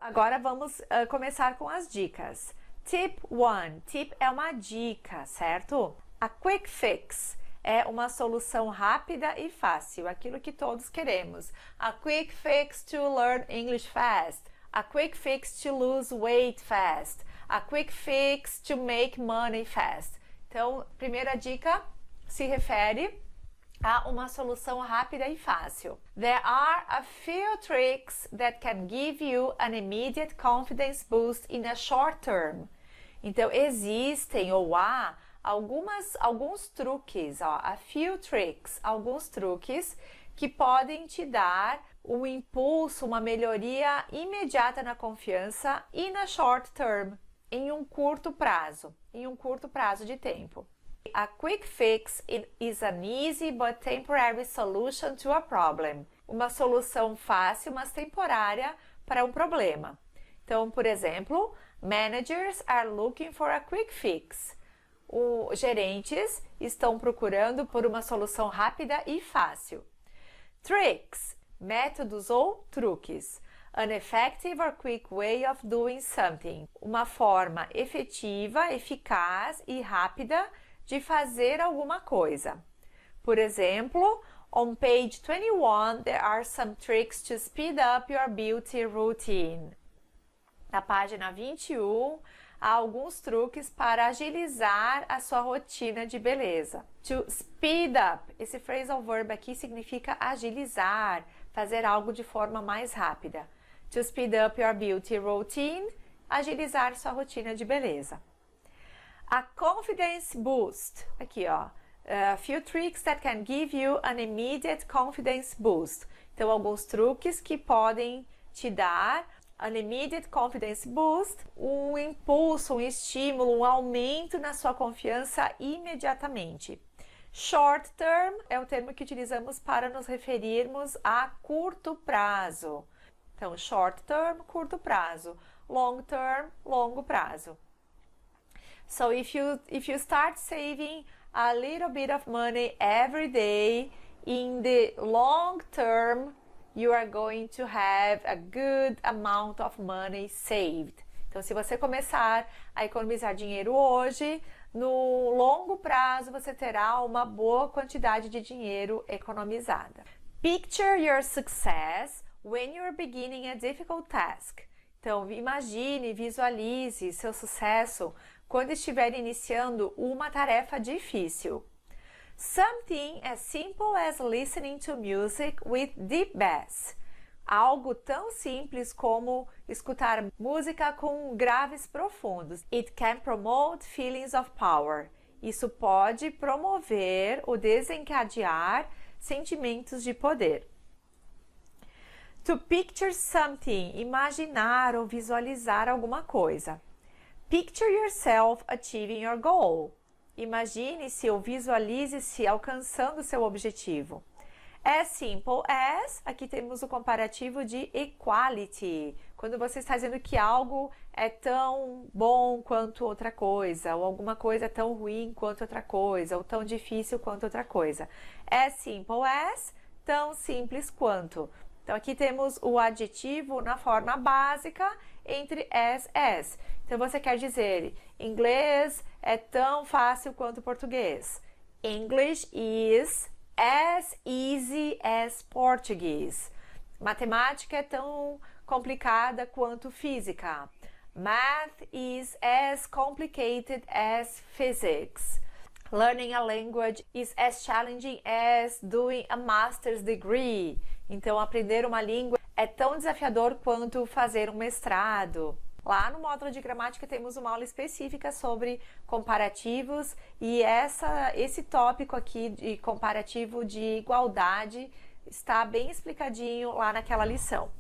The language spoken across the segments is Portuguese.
Agora vamos começar com as dicas. Tip 1. Tip é uma dica, certo? A quick fix é uma solução rápida e fácil, aquilo que todos queremos. A quick fix to learn English fast. A quick fix to lose weight fast. A quick fix to make money fast. Então, primeira dica se refere a uma solução rápida e fácil. There are a few tricks that can give you an immediate confidence boost in a short term. Então, existem ou há alguns truques, a few tricks, alguns truques que podem te dar um impulso, uma melhoria imediata na confiança e na short term, em um curto prazo de tempo. A quick fix is an easy but temporary solution to a problem. Uma solução fácil, mas temporária para um problema. Então, por exemplo, managers are looking for a quick fix. Os gerentes estão procurando por uma solução rápida e fácil. Tricks, métodos ou truques. An effective or quick way of doing something. Uma forma efetiva, eficaz e rápida de fazer alguma coisa. Por exemplo, on page 21, there are some tricks to speed up your beauty routine. Na página 21, há alguns truques para agilizar a sua rotina de beleza. To speed up, esse phrasal verb aqui significa agilizar, fazer algo de forma mais rápida. To speed up your beauty routine, agilizar sua rotina de beleza. A confidence boost, aqui ó, a few tricks that can give you an immediate confidence boost. Então, alguns truques que podem te dar an immediate confidence boost, um impulso, um estímulo, um aumento na sua confiança imediatamente. Short term é o termo que utilizamos para nos referirmos a curto prazo. Então, short term, curto prazo. Long term, longo prazo. So if you start saving a little bit of money every day, in the long term, you are going to have a good amount of money saved. Então, se você começar a economizar dinheiro hoje, no longo prazo você terá uma boa quantidade de dinheiro economizada. Picture your success when you're beginning a difficult task. Então, imagine, visualize seu sucesso quando estiver iniciando uma tarefa difícil. Something as simple as listening to music with deep bass. Algo tão simples como escutar música com graves profundos. It can promote feelings of power. Isso pode promover ou desencadear sentimentos de poder. To picture something, imaginar ou visualizar alguma coisa. Picture yourself achieving your goal. Imagine-se ou visualize-se alcançando seu objetivo. As simple as, aqui temos o comparativo de equality. Quando você está dizendo que algo é tão bom quanto outra coisa, ou alguma coisa é tão ruim quanto outra coisa, ou tão difícil quanto outra coisa. As simple as, tão simples quanto. Então, aqui temos o adjetivo na forma básica entre as. Então, você quer dizer, inglês é tão fácil quanto português. English is as easy as Portuguese. Matemática é tão complicada quanto física. Math is as complicated as physics. Learning a language is as challenging as doing a master's degree. Então, aprender uma língua é tão desafiador quanto fazer um mestrado. Lá no módulo de gramática temos uma aula específica sobre comparativos e esse tópico aqui de comparativo de igualdade está bem explicadinho lá naquela lição.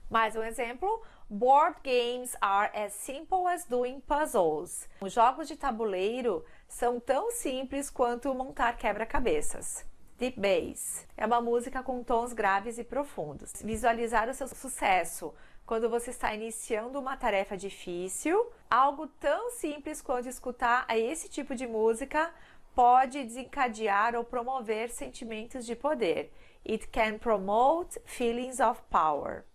Mais um exemplo, board games are as simple as doing puzzles. Os jogos de tabuleiro são tão simples quanto montar quebra-cabeças. Deep Bass é uma música com tons graves e profundos. Visualizar o seu sucesso quando você está iniciando uma tarefa difícil, algo tão simples quanto escutar esse tipo de música pode desencadear ou promover sentimentos de poder. It can promote feelings of power.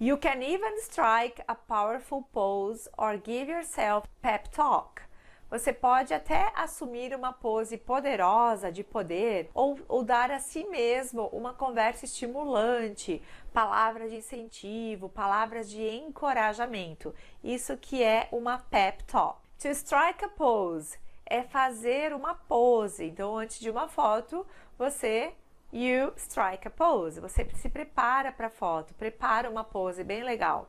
You can even strike a powerful pose or give yourself pep talk. Você pode até assumir uma pose poderosa de poder ou dar a si mesmo uma conversa estimulante, palavras de incentivo, palavras de encorajamento. Isso que é uma pep talk. To strike a pose é fazer uma pose. Então, antes de uma foto, you strike a pose. Você se prepara para a foto, prepara uma pose bem legal.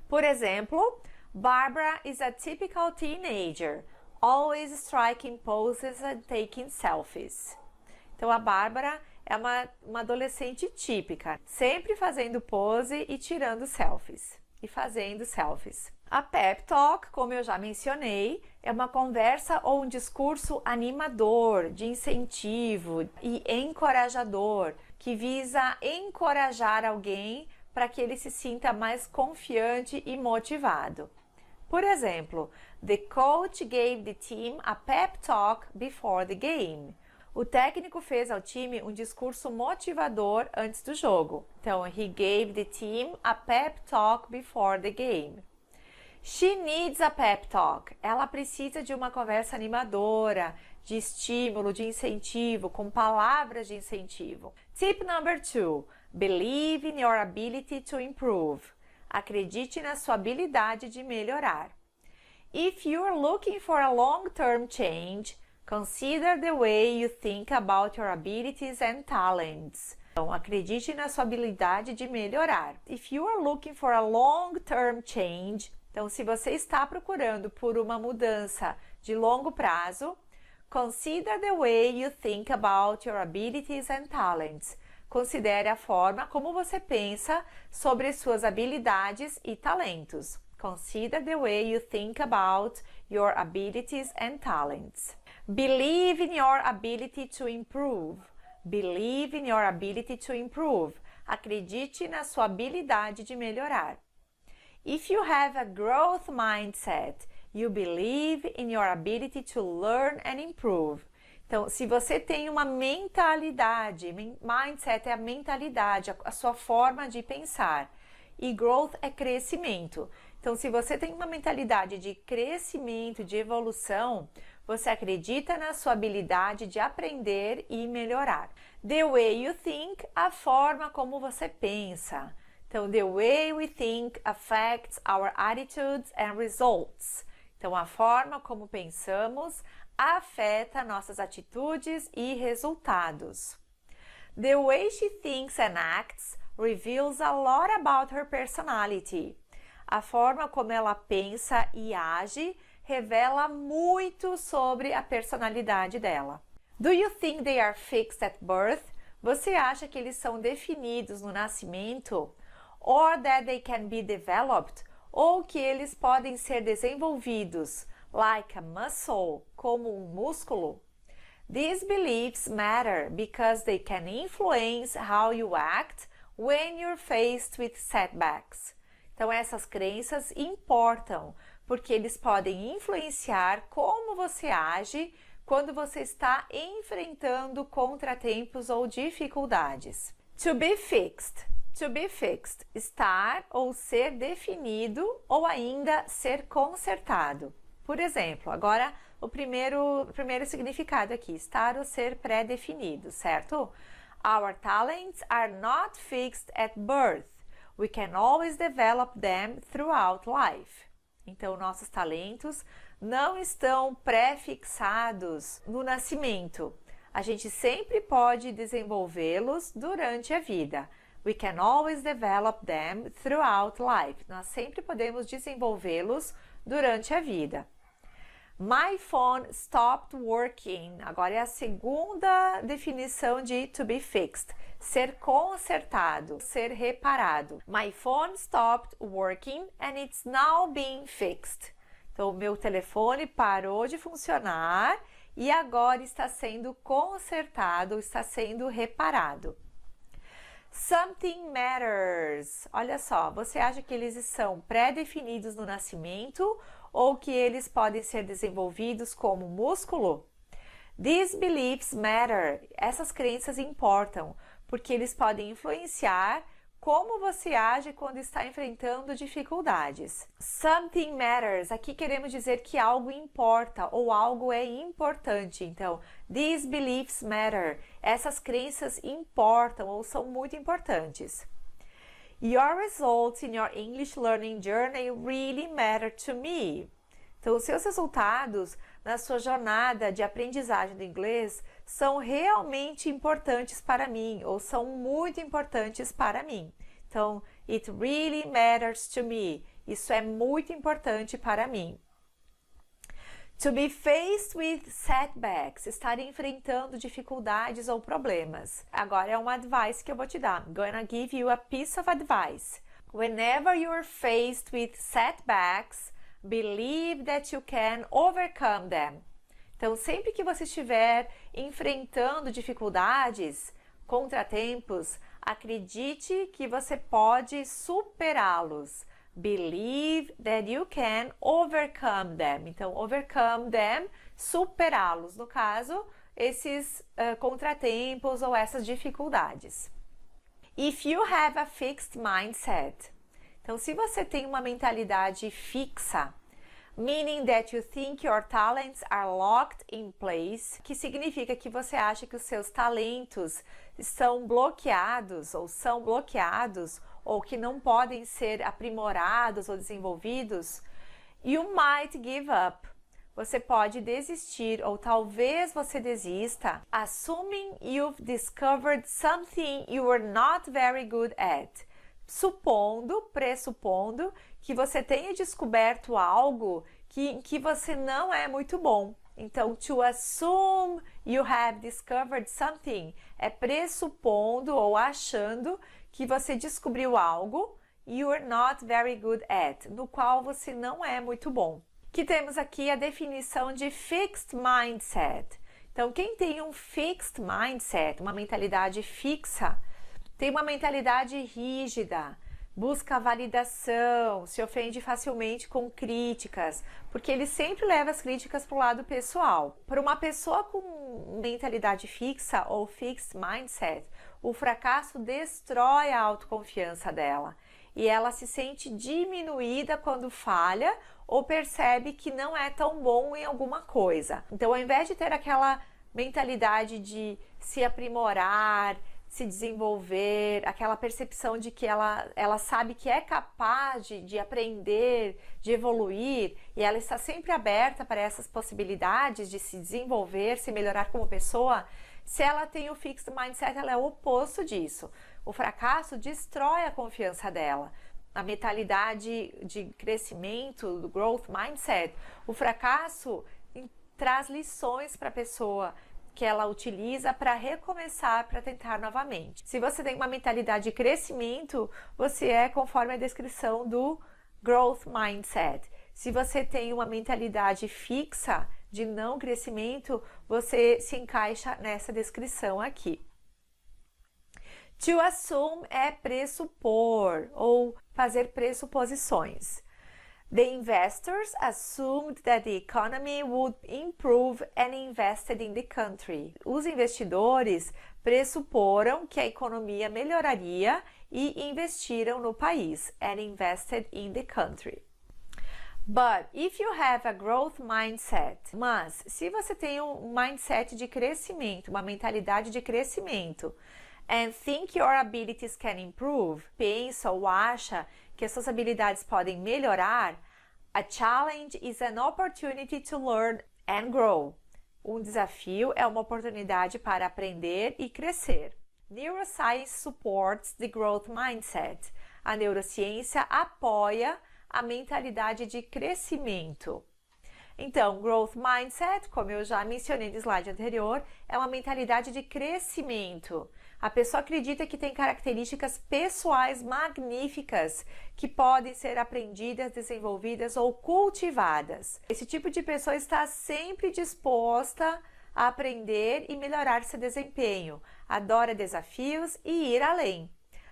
Por exemplo, Barbara is a typical teenager, always striking poses and taking selfies. Então, a Bárbara é uma adolescente típica, sempre fazendo pose e tirando selfies, e fazendo selfies. A pep talk, como eu já mencionei, é uma conversa ou um discurso animador, de incentivo e encorajador, que visa encorajar alguém para que ele se sinta mais confiante e motivado. Por exemplo, the coach gave the team a pep talk before the game. O técnico fez ao time um discurso motivador antes do jogo. Então, he gave the team a pep talk before the game. She needs a pep talk. Ela precisa de uma conversa animadora, de estímulo, de incentivo, com palavras de incentivo. Tip number 2. Believe in your ability to improve. Acredite na sua habilidade de melhorar. If you're looking for a long-term change, consider the way you think about your abilities and talents. Então, acredite na sua habilidade de melhorar. If you are looking for a long-term change, então, se você está procurando por uma mudança de longo prazo, consider the way you think about your abilities and talents. Considere a forma como você pensa sobre suas habilidades e talentos. Consider the way you think about your abilities and talents. Believe in your ability to improve. Believe in your ability to improve. Acredite na sua habilidade de melhorar. If you have a growth mindset, you believe in your ability to learn and improve. Então, se você tem uma mentalidade, mindset é a mentalidade, a sua forma de pensar, e growth é crescimento. Então, se você tem uma mentalidade de crescimento, de evolução, você acredita na sua habilidade de aprender e melhorar. The way you think, a forma como você pensa. Então, the way we think affects our attitudes and results. Então, a forma como pensamos afeta nossas atitudes e resultados. The way she thinks and acts reveals a lot about her personality. A forma como ela pensa e age revela muito sobre a personalidade dela. Do you think they are fixed at birth? Você acha que eles são definidos no nascimento? Or that they can be developed? Ou que eles podem ser desenvolvidos, like a muscle, como um músculo? These beliefs matter because they can influence how you act when you're faced with setbacks. Então, essas crenças importam, porque eles podem influenciar como você age quando você está enfrentando contratempos ou dificuldades. To be fixed. To be fixed, estar ou ser definido ou ainda ser consertado. Por exemplo, agora o primeiro significado aqui, estar ou ser pré-definido, certo? Our talents are not fixed at birth. We can always develop them throughout life. Então, nossos talentos não estão pré-fixados no nascimento. A gente sempre pode desenvolvê-los durante a vida. We can always develop them throughout life. Nós sempre podemos desenvolvê-los durante a vida. My phone stopped working. Agora é a segunda definição de to be fixed. Ser consertado, ser reparado. My phone stopped working and it's now being fixed. Então, o meu telefone parou de funcionar e agora está sendo consertado, está sendo reparado. Something matters. Olha só, você acha que eles são pré-definidos no nascimento ou que eles podem ser desenvolvidos como músculo? These beliefs matter. Essas crenças importam, porque eles podem influenciar como você age quando está enfrentando dificuldades. Something matters. Aqui queremos dizer que algo importa ou algo é importante. Então, these beliefs matter. Essas crenças importam ou são muito importantes. Your results in your English learning journey really matter to me. Então, os seus resultados na sua jornada de aprendizagem do inglês são realmente importantes para mim, ou são muito importantes para mim. Então, it really matters to me. Isso é muito importante para mim. To be faced with setbacks, estar enfrentando dificuldades ou problemas. Agora é um advice que eu vou te dar. I'm gonna give you a piece of advice. Whenever you're faced with setbacks, believe that you can overcome them. Então, sempre que você estiver enfrentando dificuldades, contratempos, acredite que você pode superá-los. Believe that you can overcome them. Então, overcome them, superá-los. No caso, esses contratempos ou essas dificuldades. If you have a fixed mindset. Então, se você tem uma mentalidade fixa, meaning that you think your talents are locked in place, que significa que você acha que os seus talentos estão bloqueados ou são bloqueados ou que não podem ser aprimorados ou desenvolvidos, you might give up. Você pode desistir ou talvez você desista, assuming you've discovered something you were not very good at. Pressupondo que você tenha descoberto algo que você não é muito bom. Então, to assume you have discovered something é pressupondo ou achando que você descobriu algo you're not very good at, no qual você não é muito bom. Que temos aqui a definição de fixed mindset. Então, quem tem um fixed mindset, uma mentalidade fixa, tem uma mentalidade rígida, busca validação, se ofende facilmente com críticas, porque ele sempre leva as críticas para o lado pessoal. Para uma pessoa com mentalidade fixa ou fixed mindset, o fracasso destrói a autoconfiança dela e ela se sente diminuída quando falha ou percebe que não é tão bom em alguma coisa. Então, ao invés de ter aquela mentalidade de se aprimorar, se desenvolver, aquela percepção de que ela sabe que é capaz de aprender, de evoluir, e ela está sempre aberta para essas possibilidades de se desenvolver, se melhorar como pessoa, se ela tem o fixed mindset, ela é o oposto disso. O fracasso destrói a confiança dela. A mentalidade de crescimento, do growth mindset, o fracasso traz lições para a pessoa, que ela utiliza para recomeçar, para tentar novamente. Se você tem uma mentalidade de crescimento, você é conforme a descrição do growth mindset. Se você tem uma mentalidade fixa de não crescimento, você se encaixa nessa descrição aqui. To assume é pressupor ou fazer pressuposições. The investors assumed that the economy would improve and invested in the country. Os investidores pressuporam que a economia melhoraria e investiram no país and invested in the country. But if you have a growth mindset, mas se você tem um mindset de crescimento, uma mentalidade de crescimento, and think your abilities can improve, pensa ou acha que as suas habilidades podem melhorar, a challenge is an opportunity to learn and grow. Um desafio é uma oportunidade para aprender e crescer. Neuroscience supports the growth mindset. A neurociência apoia a mentalidade de crescimento. Então, growth mindset, como eu já mencionei no slide anterior, é uma mentalidade de crescimento. A pessoa acredita que tem características pessoais magníficas que podem ser aprendidas, desenvolvidas ou cultivadas. Esse tipo de pessoa está sempre disposta a aprender e melhorar seu desempenho, adora desafios e ir além.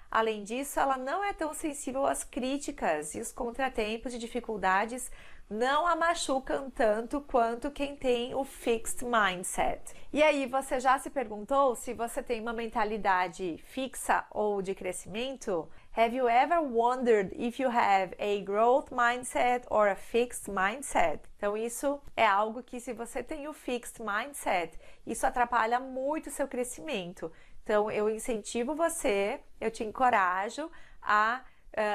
Além disso, ela não é tão sensível às críticas e os contratempos e dificuldades não a machucam tanto quanto quem tem o fixed mindset. E aí, você já se perguntou se você tem uma mentalidade fixa ou de crescimento? Have you ever wondered if you have a growth mindset or a fixed mindset? Então isso é algo que, se você tem o fixed mindset, isso atrapalha muito o seu crescimento. Então eu incentivo você, eu te encorajo a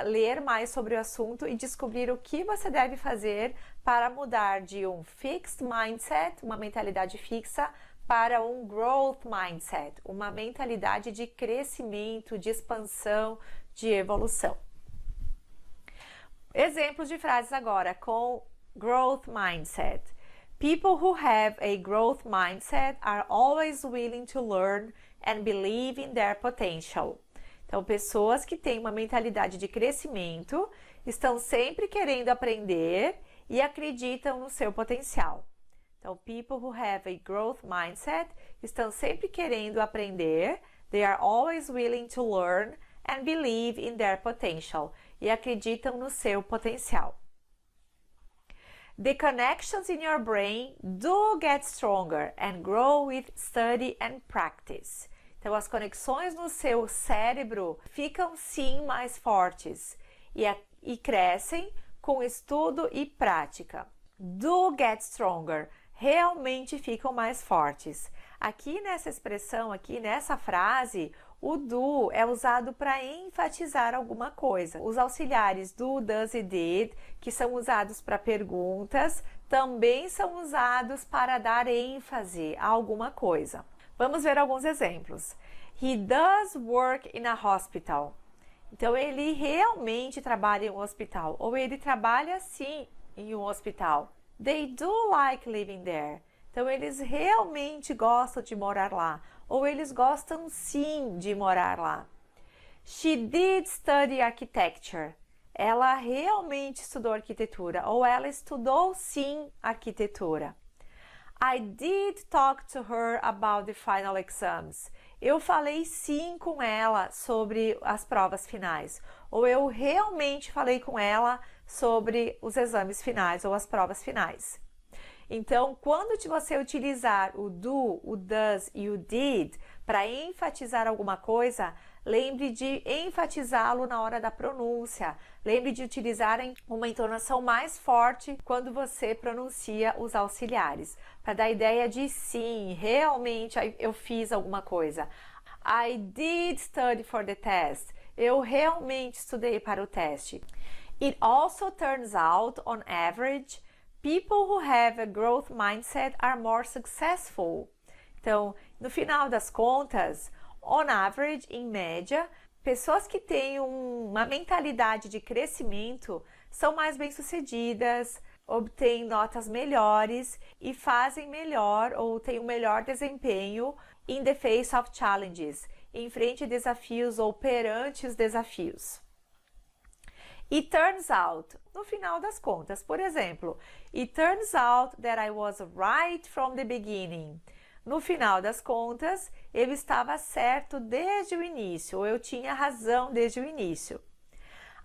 ler mais sobre o assunto e descobrir o que você deve fazer para mudar de um fixed mindset, uma mentalidade fixa, para um growth mindset, uma mentalidade de crescimento, de expansão, de evolução. Exemplos de frases agora com growth mindset. People who have a growth mindset are always willing to learn and believe in their potential. Então, pessoas que têm uma mentalidade de crescimento estão sempre querendo aprender e acreditam no seu potencial. Então, people who have a growth mindset estão sempre querendo aprender, they are always willing to learn and believe in their potential, e acreditam no seu potencial. The connections in your brain do get stronger and grow with study and practice. Então, as conexões no seu cérebro ficam sim mais fortes e crescem com estudo e prática. Do get stronger, realmente ficam mais fortes. Aqui nessa expressão, aqui nessa frase, o do é usado para enfatizar alguma coisa. Os auxiliares do, does e did, que são usados para perguntas, também são usados para dar ênfase a alguma coisa. Vamos ver alguns exemplos. He does work in a hospital. Então, ele realmente trabalha em um hospital. Ou ele trabalha sim em um hospital. They do like living there. Então, eles realmente gostam de morar lá. Ou eles gostam sim de morar lá. She did study architecture. Ela realmente estudou arquitetura. Ou ela estudou sim arquitetura. I did talk to her about the final exams. Eu falei sim com ela sobre as provas finais. Ou eu realmente falei com ela sobre os exames finais ou as provas finais. Então, quando você utilizar o do, o does e o did para enfatizar alguma coisa, lembre de enfatizá-lo na hora da pronúncia. Lembre de utilizar uma entonação mais forte quando você pronuncia os auxiliares, para dar a ideia de sim, realmente eu fiz alguma coisa. I did study for the test. Eu realmente estudei para o teste. It also turns out, on average, people who have a growth mindset are more successful. Então, no final das contas, on average, em média, pessoas que têm uma mentalidade de crescimento são mais bem-sucedidas, obtêm notas melhores e fazem melhor ou têm um melhor desempenho in the face of challenges, em frente a desafios ou perante os desafios. It turns out, no final das contas, por exemplo, it turns out that I was right from the beginning. No final das contas, eu estava certo desde o início, ou eu tinha razão desde o início.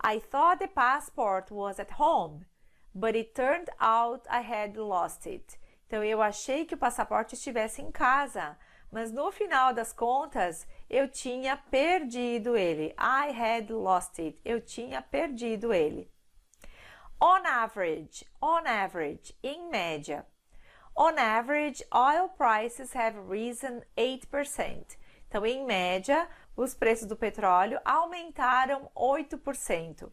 I thought the passport was at home, but it turned out I had lost it. Então, eu achei que o passaporte estivesse em casa, mas no final das contas, eu tinha perdido ele. I had lost it. Eu tinha perdido ele. On average, em média. On average, oil prices have risen 8%. Então, em média, os preços do petróleo aumentaram 8%.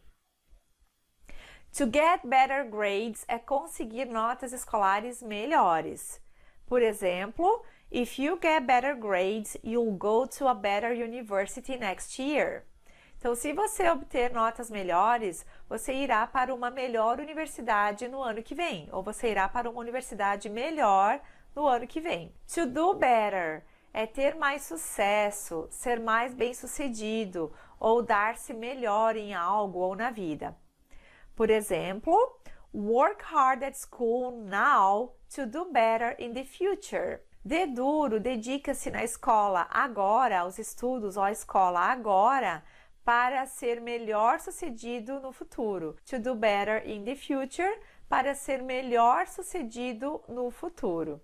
To get better grades é conseguir notas escolares melhores. Por exemplo, if you get better grades, you'll go to a better university next year. Então, se você obter notas melhores, você irá para uma melhor universidade no ano que vem, ou você irá para uma universidade melhor no ano que vem. To do better é ter mais sucesso, ser mais bem-sucedido, ou dar-se melhor em algo ou na vida. Por exemplo, work hard at school now to do better in the future. Dê duro, dedica-se na escola agora, aos estudos ou à escola agora, para ser melhor sucedido no futuro. To do better in the future, para ser melhor sucedido no futuro.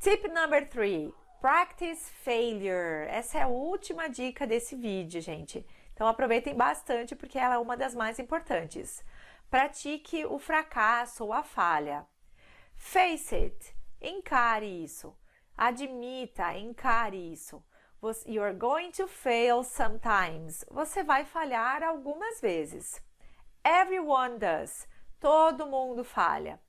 Tip number 3, practice failure. Essa é a última dica desse vídeo, gente. Então aproveitem bastante porque ela é uma das mais importantes. Pratique o fracasso ou a falha. Face it, encare isso. Admita, encare isso. You're going to fail sometimes. Você vai falhar algumas vezes. Everyone does. Todo mundo falha.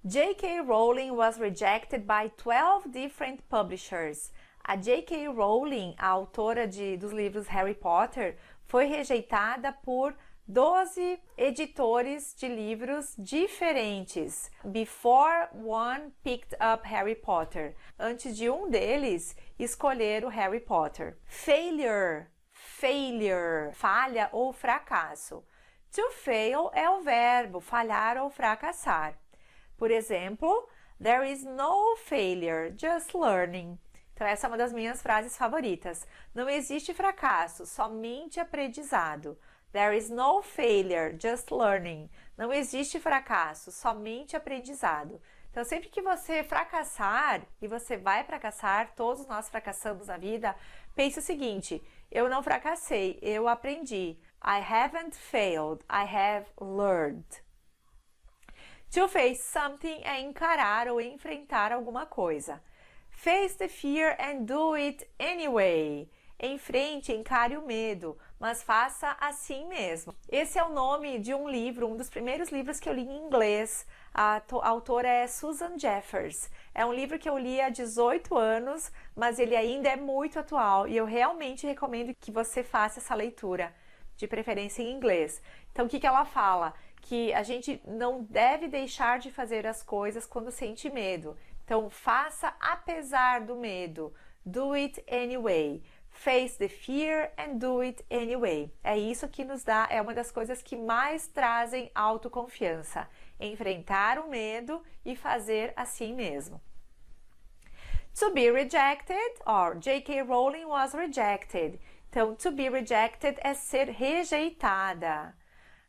J.K. Rowling was rejected by 12 different publishers. A J.K. Rowling, a autora dos livros Harry Potter, foi rejeitada por 12 editores de livros diferentes. Before one picked up Harry Potter. Antes de um deles escolher o Harry Potter. Failure, failure, falha ou fracasso. To fail é o verbo, falhar ou fracassar. Por exemplo, there is no failure, just learning. Então essa é uma das minhas frases favoritas. Não existe fracasso, somente aprendizado. There is no failure, just learning. Não existe fracasso, somente aprendizado. Então sempre que você fracassar, e você vai fracassar, todos nós fracassamos na vida, pense o seguinte, eu não fracassei, eu aprendi. I haven't failed, I have learned. To face something é encarar ou enfrentar alguma coisa. Face the fear and do it anyway. Enfrente, encare o medo, mas faça assim mesmo. Esse é o nome de um livro, um dos primeiros livros que eu li em inglês. A autora é Susan Jeffers. É um livro que eu li há 18 anos, mas ele ainda é muito atual e eu realmente recomendo que você faça essa leitura, de preferência em inglês. Então, o que ela fala? Que a gente não deve deixar de fazer as coisas quando sente medo. Então, faça apesar do medo. Do it anyway. Face the fear and do it anyway. É isso que nos dá, é uma das coisas que mais trazem autoconfiança. Enfrentar o medo e fazer assim mesmo. To be rejected, or J.K. Rowling was rejected. Então, to be rejected é ser rejeitada.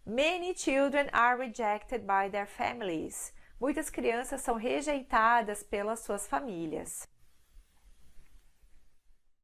Many children are rejected by their families. Muitas crianças são rejeitadas pelas suas famílias.